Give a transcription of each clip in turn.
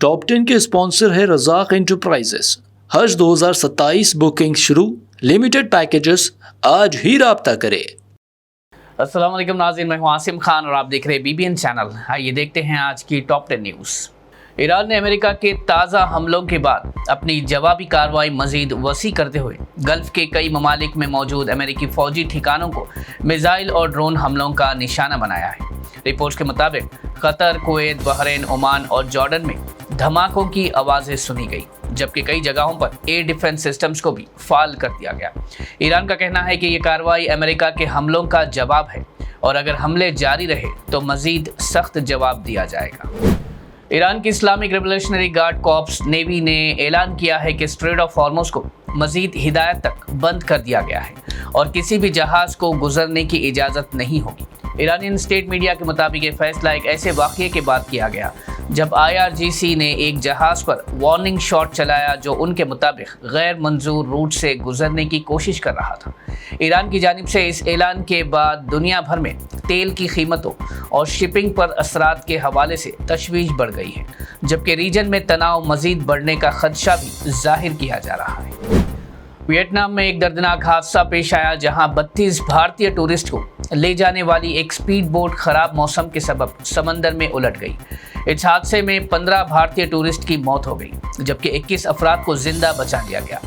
Top 10 کے sponsor ہے رزاق enterprises. حج 2027 booking شروع، لمیٹڈ پیکیجز، آج ہی رابطہ کرے۔ السلام علیکم ناظرین، میں ہوں عاصم خان اور آپ دیکھ رہے ہیں BBN چینل۔ آئیے دیکھتے ہیں آج کی ٹاپ 10 نیوز۔ ایران نے امریکہ کے تازہ حملوں کے بعد اپنی جوابی کارروائی مزید وسیع کرتے ہوئے گلف کے کئی ممالک میں موجود امریکی فوجی ٹھکانوں کو میزائل اور ڈرون حملوں کا نشانہ بنایا ہے۔ رپورٹس کے مطابق قطر، کویت، بحرین، عمان اور جارڈن میں دھماکوں کی آوازیں سنی گئی، جبکہ کئی جگہوں پر ایئر ڈیفنس سسٹمز کو بھی فعال کر دیا گیا۔ ایران کا کہنا ہے کہ یہ کارروائی امریکہ کے حملوں کا جواب ہے اور اگر حملے جاری رہے تو مزید سخت جواب دیا جائے گا۔ ایران کی Islamic Revolutionary Guard Corps Navy نے اعلان کیا ہے کہ اسٹریٹ آف ہارمز کو مزید ہدایت تک بند کر دیا گیا ہے اور کسی بھی جہاز کو گزرنے کی اجازت نہیں ہوگی۔ ایرانین اسٹیٹ میڈیا کے مطابق یہ فیصلہ ایک ایسے واقعے کے بعد کیا گیا جب IRGC نے ایک جہاز پر وارننگ شاٹ چلایا جو ان کے مطابق غیر منظور روٹ سے گزرنے کی کوشش کر رہا تھا۔ ایران کی جانب سے اس اعلان کے بعد دنیا بھر میں تیل کی قیمتوں اور شپنگ پر اثرات کے حوالے سے تشویش بڑھ گئی ہے، جبکہ ریجن میں تناؤ مزید بڑھنے کا خدشہ بھی ظاہر کیا جا رہا ہے۔ ویتنام میں ایک دردناک حادثہ پیش آیا جہاں 32 بھارتی ٹورسٹ کو لے جانے والی ایک سپیڈ بوٹ خراب موسم کے سبب سمندر میں الٹ گئی۔ اس حادثے میں 15 بھارتی ٹورسٹ کی موت ہو گئی، جبکہ 21 افراد کو زندہ بچا لیا گیا۔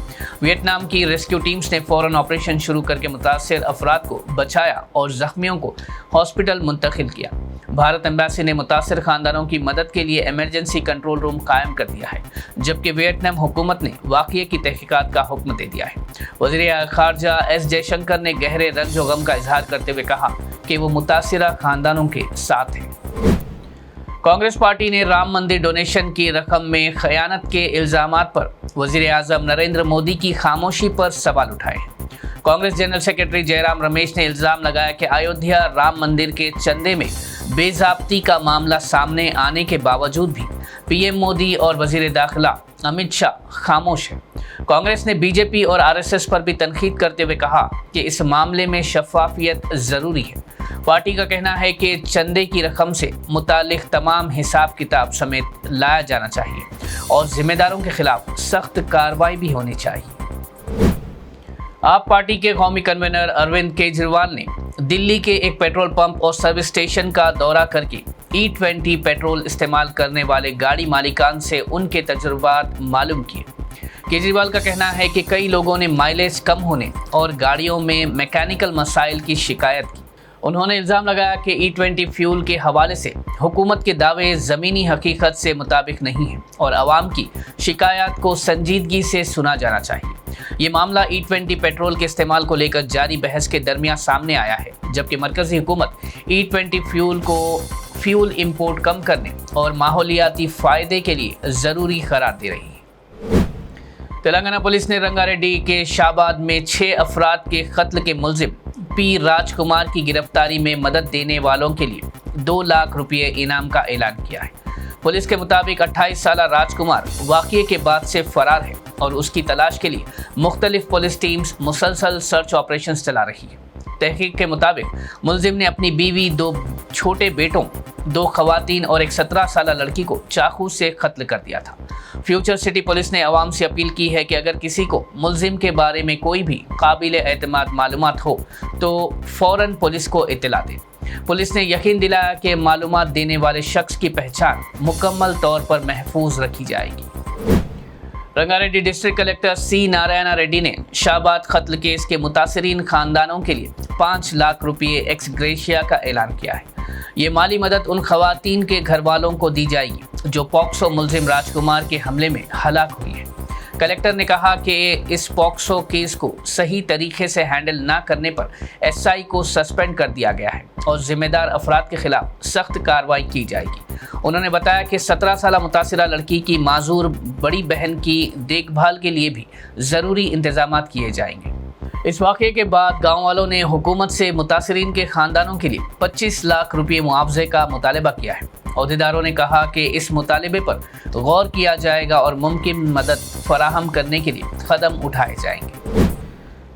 ویتنام کی ریسکیو ٹیمز نے فوراً آپریشن شروع کر کے متاثر افراد کو بچایا اور زخمیوں کو ہاسپٹل منتقل کیا۔ بھارت ایمبیسی نے متاثر خاندانوں کی مدد کے لیے ایمرجنسی کنٹرول روم قائم کر دیا ہے، جبکہ ویتنام حکومت نے واقعے کی تحقیقات کا حکم دے دیا ہے۔ وزیر خارجہ ایس جے شنکر نے گہرے رنج و غم کا اظہار کرتے ہوئے کہا کہ وہ متاثرہ خاندانوں کے ساتھ ہیں۔ کانگریس پارٹی نے رام مندر ڈونیشن کی رقم میں خیانت کے الزامات پر وزیر اعظم نریندر مودی کی خاموشی پر سوال اٹھائے ہیں۔ کانگریس جنرل سیکرٹری جے رام رمیش نے الزام لگایا کہ ایودھیا رام مندر کے چندے میں بے ضابطگی کا معاملہ سامنے آنے کے باوجود بھی PM مودی اور وزیر داخلہ امت شاہ خاموش ہیں۔ کانگریس نے BJP اور RSS پر بھی تنقید کرتے ہوئے کہا کہ اس معاملے میں شفافیت ضروری ہے۔ پارٹی کا کہنا ہے کہ چندے کی رقم سے متعلق تمام حساب کتاب سمیت لایا جانا چاہیے اور ذمہ داروں کے خلاف سخت کارروائی بھی ہونی چاہیے۔ آپ پارٹی کے قومی کنوینر اروند کیجریوال نے دلی کے ایک پیٹرول پمپ اور سروس اسٹیشن کا دورہ کر کے E20 پیٹرول استعمال کرنے والے گاڑی مالکان سے ان کے تجربات معلوم کیے۔ کیجریوال کا کہنا ہے کہ کئی لوگوں نے مائلیج کم ہونے اور گاڑیوں میں میکینیکل مسائل کی شکایت کی۔ انہوں نے الزام لگایا کہ E20 فیول کے حوالے سے حکومت کے دعوے زمینی حقیقت سے مطابق نہیں ہیں اور عوام کی شکایات کو سنجیدگی سے سنا جانا چاہیے۔ یہ معاملہ E20 پیٹرول کے استعمال کو لے کر جاری بحث کے درمیان سامنے آیا ہے، جبکہ مرکزی حکومت E20 فیول امپورٹ کم کرنے اور ماحولیاتی فائدے کے لیے ضروری قرار دے رہی ہے۔ تلنگانہ پولیس نے رنگا ریڈی کے شاباد میں 6 افراد کے قتل کے ملزم P راج کمار کی گرفتاری میں مدد دینے والوں کے لیے 2 لاکھ روپے انعام کا اعلان کیا ہے۔ پولیس کے مطابق 28 سالہ راج کمار واقعے کے بعد سے فرار ہے اور اس کی تلاش کے لیے مختلف پولیس ٹیمز مسلسل سرچ آپریشنز چلا رہی ہے۔ تحقیق کے مطابق ملزم نے اپنی بیوی، 2 چھوٹے بیٹوں، 2 خواتین اور ایک 17 سالہ لڑکی کو چاقو سے قتل کر دیا تھا۔ فیوچر سٹی پولیس نے عوام سے اپیل کی ہے کہ اگر کسی کو ملزم کے بارے میں کوئی بھی قابل اعتماد معلومات ہو تو فوراً پولیس کو اطلاع دیں۔ پولیس نے یقین دلایا کہ معلومات دینے والے شخص کی پہچان مکمل طور پر محفوظ رکھی جائے گی۔ Ranga Reddy district collector C Narayana ready نے شاباد قتل کیس کے متاثرین خاندانوں کے لیے 5 لاکھ روپے ایکس گریشیا کا اعلان کیا ہے۔ یہ مالی مدد ان خواتین کے گھر والوں کو دی جائے گی جو پوکسو ملزم راج کمار کے حملے میں ہلاک ہوئی ہیں۔ کلیکٹر نے کہا کہ اس پوکسو کیس کو صحیح طریقے سے ہینڈل نہ کرنے پر SI کو سسپینڈ کر دیا گیا ہے اور ذمہ دار افراد کے خلاف سخت کارروائی کی جائے گی۔ انہوں نے بتایا کہ 17 سالہ متاثرہ لڑکی کی معذور بڑی بہن کی دیکھ بھال کے لیے بھی ضروری انتظامات کیے جائیں گے۔ اس واقعے کے بعد گاؤں والوں نے حکومت سے متاثرین کے خاندانوں کے لیے 25 لاکھ روپے معاوضے کا مطالبہ کیا ہے۔ عہدیداروں نے کہا کہ اس مطالبے پر غور کیا جائے گا اور ممکن مدد فراہم کرنے کے لیے قدم اٹھائے جائیں گے۔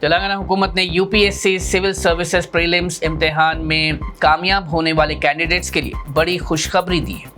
تلنگانہ حکومت نے UPSC سول سروسز پریلیمز امتحان میں کامیاب ہونے والے کینڈیڈیٹس کے لیے بڑی خوشخبری دی ہے۔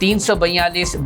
342